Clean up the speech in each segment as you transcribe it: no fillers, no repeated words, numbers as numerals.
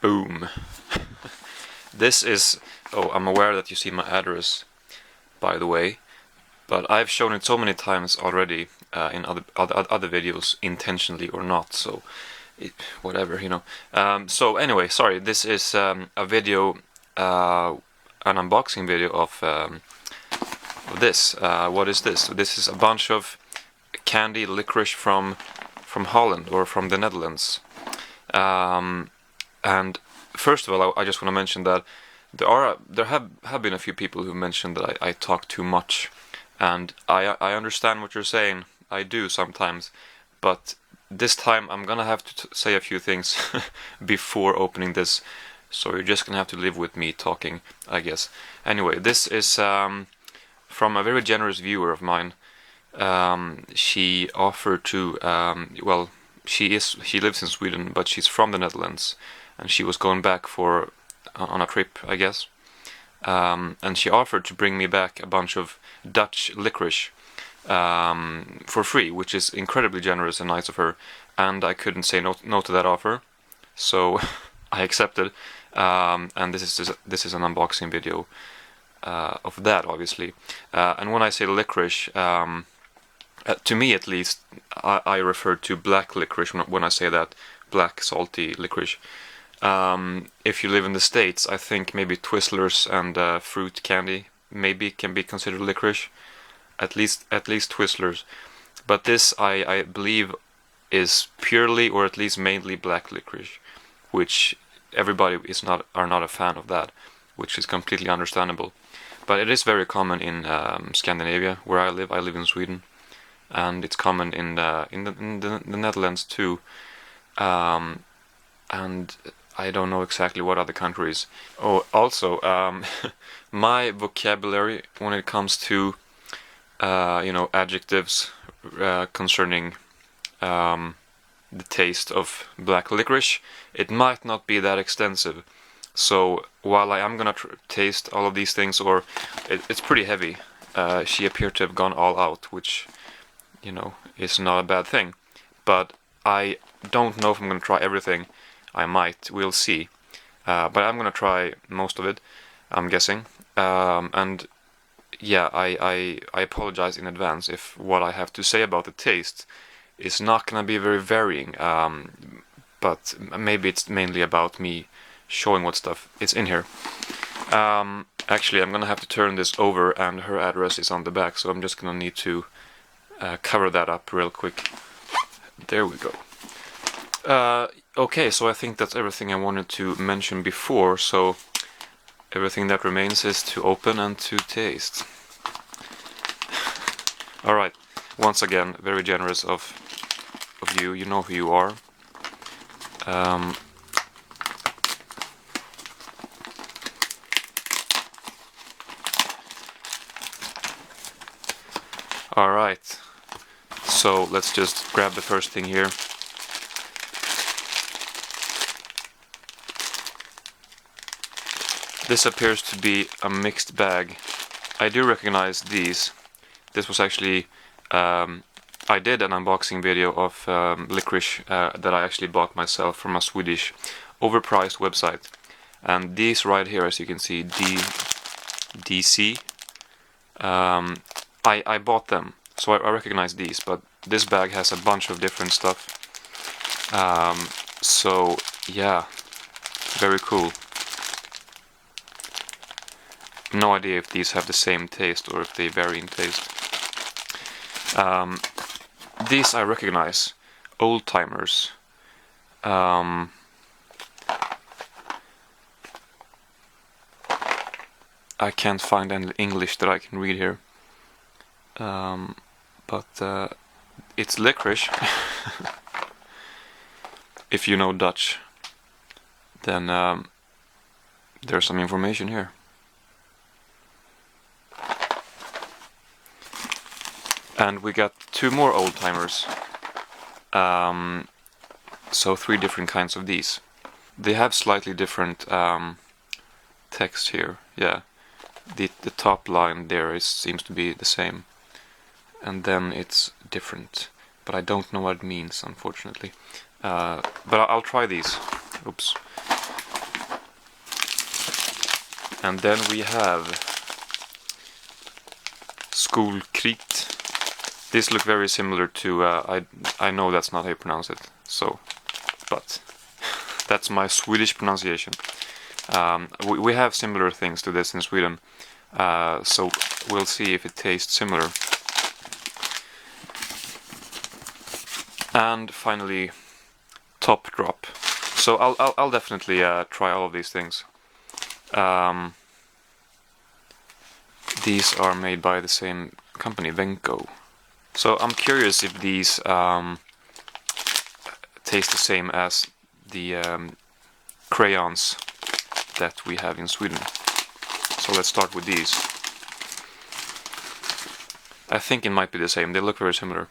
Boom. This is... Oh, I'm aware that you see my address, by the way, but I've shown it so many times already in other videos, intentionally or not, so whatever, you know. So anyway, sorry, this is a video, an unboxing video of this. What is this? This is a bunch of candy licorice from Holland, or from the Netherlands. And first of all, I just want to mention that there have been a few people who mentioned that I talk too much, and I understand what you're saying. I do sometimes, but this time I'm gonna have to say a few things before opening this, so you're just gonna have to live with me talking, I guess. Anyway, this is from a very generous viewer of mine. She offered to well, she lives in Sweden, but she's from the Netherlands, and she was going back on a trip, I guess. And she offered to bring me back a bunch of Dutch licorice for free, which is incredibly generous and nice of her. And I couldn't say no to that offer, so I accepted. And this is an unboxing video of that, obviously. And when I say licorice, to me at least, I refer to black licorice when I say that, black salty licorice. If you live in the States, I think maybe Twizzlers and fruit candy maybe can be considered licorice, at least Twizzlers. But this, I believe, is purely, or at least mainly, black licorice, which everybody are not a fan of that, which is completely understandable. But it is very common in Scandinavia, where I live. I live in Sweden, and it's common in the Netherlands too. And I don't know exactly what other countries. Oh, also, my vocabulary when it comes to you know, adjectives concerning the taste of black licorice, it might not be that extensive. So while I am gonna taste all of these things, or it's pretty heavy, she appeared to have gone all out, which, you know, is not a bad thing. But I don't know if I'm gonna try everything. I might, we'll see. But I'm gonna try most of it, I'm guessing. And yeah, I apologize in advance if what I have to say about the taste is not gonna be very varying. But maybe it's mainly about me showing what stuff is in here. Actually, I'm gonna have to turn this over, and her address is on the back, so I'm just gonna need to cover that up real quick. There we go. Okay, so I think that's everything I wanted to mention before, so everything that remains is to open and to taste. Alright, once again, very generous of you, you know who you are. Alright, so let's just grab the first thing here. This appears to be a mixed bag. I do recognize these. This was actually, I did an unboxing video of licorice that I actually bought myself from a Swedish overpriced website. And these right here, as you can see, DC, I bought them, so I recognize these, but this bag has a bunch of different stuff. So yeah, very cool. No idea if these have the same taste or if they vary in taste. These I recognize, old timers. I can't find any English that I can read here, but it's licorice. If you know Dutch, then there's some information here. And we got two more old timers. So 3 different kinds of these. They have slightly different text here. Yeah, the top line there seems to be the same, and then it's different, but I don't know what it means, unfortunately. But I'll try these. Oops. And then we have Liquorice. These look very similar to, I know that's not how you pronounce it, so, but that's my Swedish pronunciation. We have similar things to this in Sweden, so we'll see if it tastes similar. And finally, Top Drop. So I'll definitely try all of these things. These are made by the same company, Venco. So I'm curious if these taste the same as the crayons that we have in Sweden. So let's start with these. I think it might be the same. They look very similar.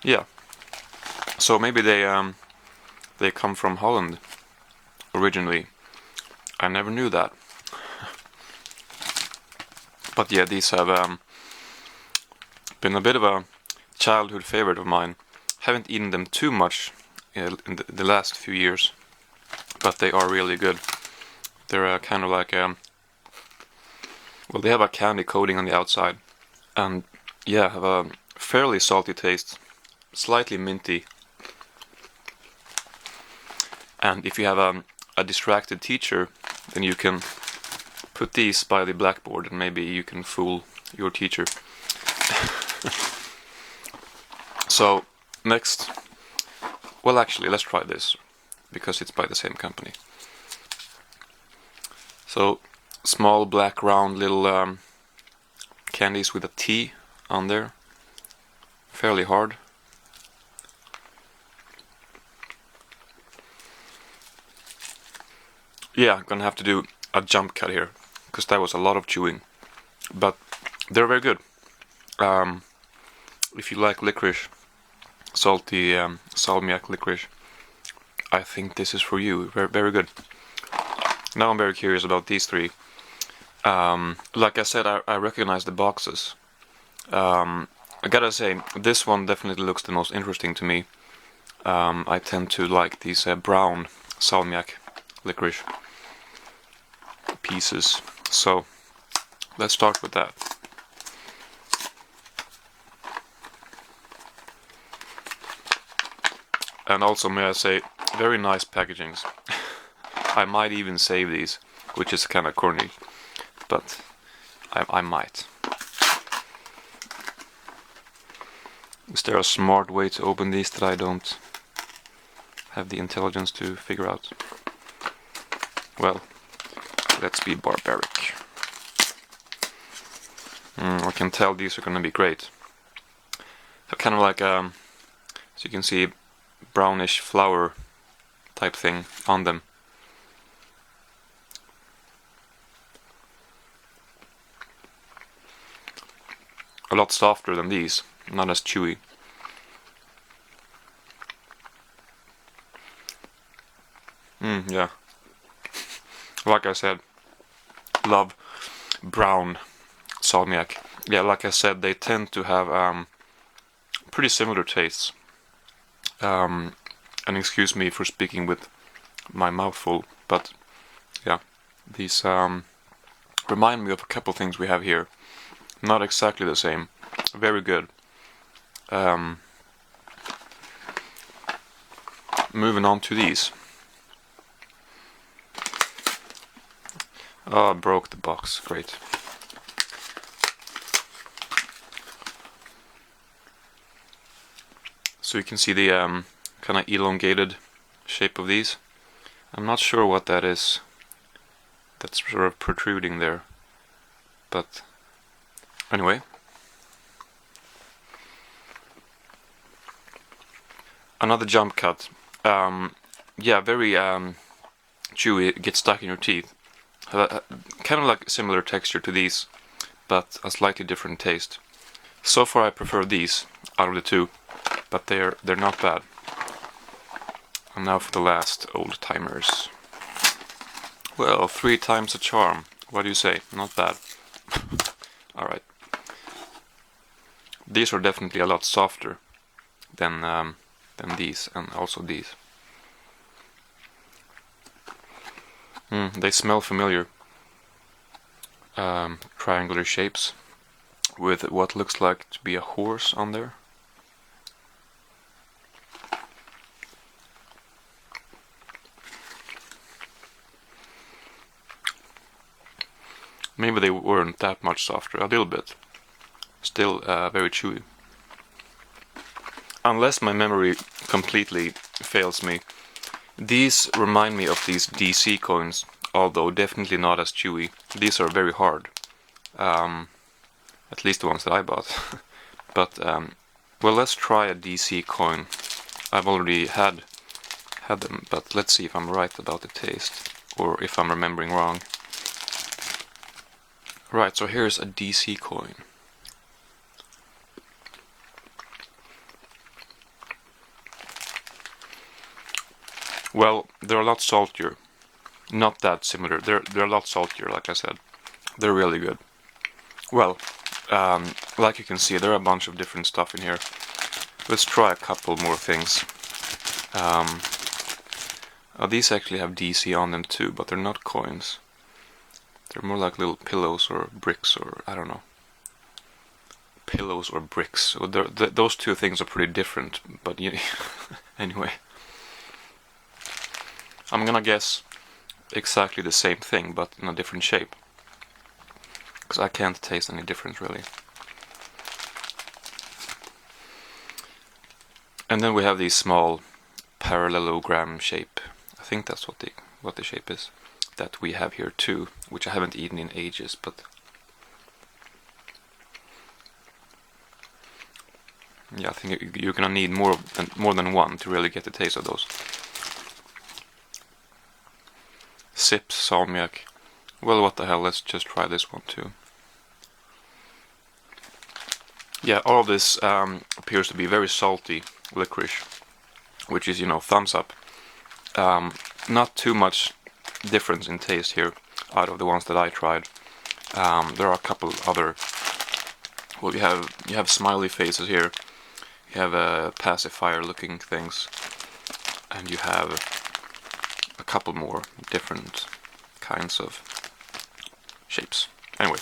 Yeah. So maybe they come from Holland originally. I never knew that. But yeah, these have been a bit of a childhood favorite of mine. Haven't eaten them too much in the last few years, but they are really good. They're kind of like well, they have a candy coating on the outside, and yeah, have a fairly salty taste, slightly minty. And if you have a distracted teacher, then you can put these by the blackboard and maybe you can fool your teacher. So next, well actually let's try this, because it's by the same company. So small black round little candies with a T on there, fairly hard. Yeah, I'm gonna have to do a jump cut here, because that was a lot of chewing. But they're very good. If you like licorice, salty salmiak licorice, I think this is for you. Very, very good. Now I'm very curious about these three. Like I said, I recognize the boxes. I gotta say, this one definitely looks the most interesting to me. I tend to like these brown salmiak licorice pieces. So let's start with that. And also, may I say, very nice packagings. I might even save these, which is kind of corny, but I might. Is there a smart way to open these that I don't have the intelligence to figure out? Well, let's be barbaric. I can tell these are gonna be great. They're kind of like, as you can see, brownish flour type thing on them. A lot softer than these, not as chewy. Yeah. Like I said, love brown salmiak. Yeah, like I said, they tend to have pretty similar tastes. And excuse me for speaking with my mouth full, but yeah, these remind me of a couple things we have here. Not exactly the same. Very good. Moving on to these. Oh, I broke the box. Great. So you can see the kind of elongated shape of these. I'm not sure what that is. That's sort of protruding there. But anyway. Another jump cut. Yeah, very chewy. It gets stuck in your teeth. Kind of like similar texture to these, but a slightly different taste. So far I prefer these out of the two, but they're not bad. And now for the last old timers. Well, 3 times a charm. What do you say? Not bad. Alright. These are definitely a lot softer than these, and also these. They smell familiar. Triangular shapes with what looks like to be a horse on there. Maybe they weren't that much softer, a little bit. Still very chewy. Unless my memory completely fails me, these remind me of these DC coins, although definitely not as chewy. These are very hard. At least the ones that I bought. But, well, let's try a DC coin. I've already had them, but let's see if I'm right about the taste, or if I'm remembering wrong. Right, so here's a DC coin. Well, they're a lot saltier. Not that similar. They're a lot saltier, like I said. They're really good. Well, like you can see, there are a bunch of different stuff in here. Let's try a couple more things. These actually have DC on them too, but they're not coins. They're more like little pillows or bricks, or I don't know. Pillows or bricks. So those two things are pretty different, but anyway. I'm gonna guess exactly the same thing, but in a different shape. Because I can't taste any difference, really. And then we have these small parallelogram shape. I think that's what the shape is. That we have here too, which I haven't eaten in ages, but yeah, I think you're gonna need more than one to really get the taste of those. Sips salmiak. Well, what the hell? Let's just try this one too. Yeah, all of this appears to be very salty licorice, which is, thumbs up. Not too much difference in taste here out of the ones that I tried. There are a couple other. Well, you have smiley faces here. You have pacifier looking things, and you have a couple more different kinds of shapes. Anyway,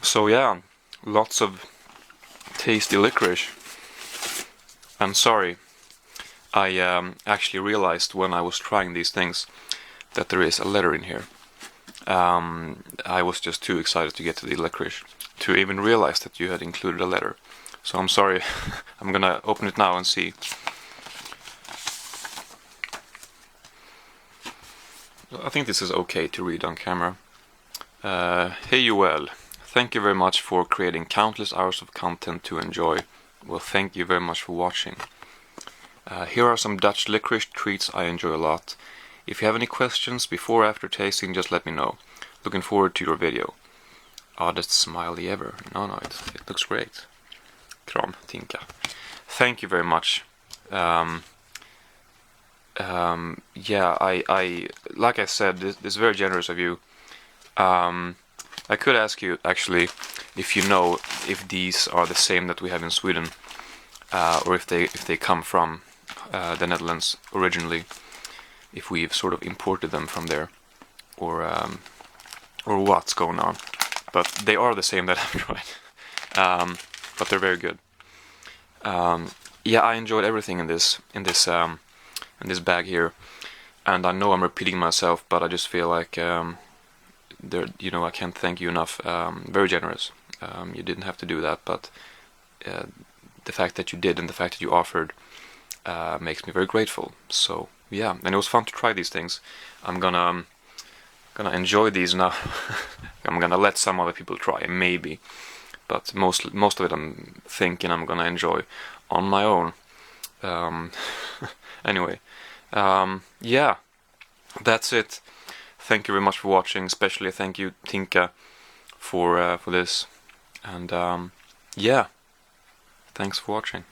so yeah, lots of tasty licorice. I'm sorry, I actually realized when I was trying these things that there is a letter in here. I was just too excited to get to the licorice to even realize that you had included a letter. So I'm sorry. I'm gonna open it now and see. I think this is okay to read on camera. Hey Joel, thank you very much for creating countless hours of content to enjoy. Well, thank you very much for watching. Here are some Dutch licorice treats I enjoy a lot. If you have any questions before or after tasting, just let me know. Looking forward to your video. Oddest smiley ever. No, it looks great. Kram, Tinka. Thank you very much. Yeah, I like I said, this is very generous of you. I could ask you actually if you know if these are the same that we have in Sweden, or if they come from the Netherlands originally, if we've sort of imported them from there, or what's going on. But they are the same that I've tried. But they're very good. Yeah, I enjoyed everything in this bag here, and I know I'm repeating myself, but I just feel like I can't thank you enough. Very generous. You didn't have to do that, but the fact that you did and the fact that you offered makes me very grateful. So yeah, and it was fun to try these things. I'm gonna enjoy these now. I'm gonna let some other people try, maybe, but most of it I'm thinking I'm gonna enjoy on my own. Anyway, yeah, that's it. Thank you very much for watching. Especially thank you, Tinka, for this. And yeah, thanks for watching.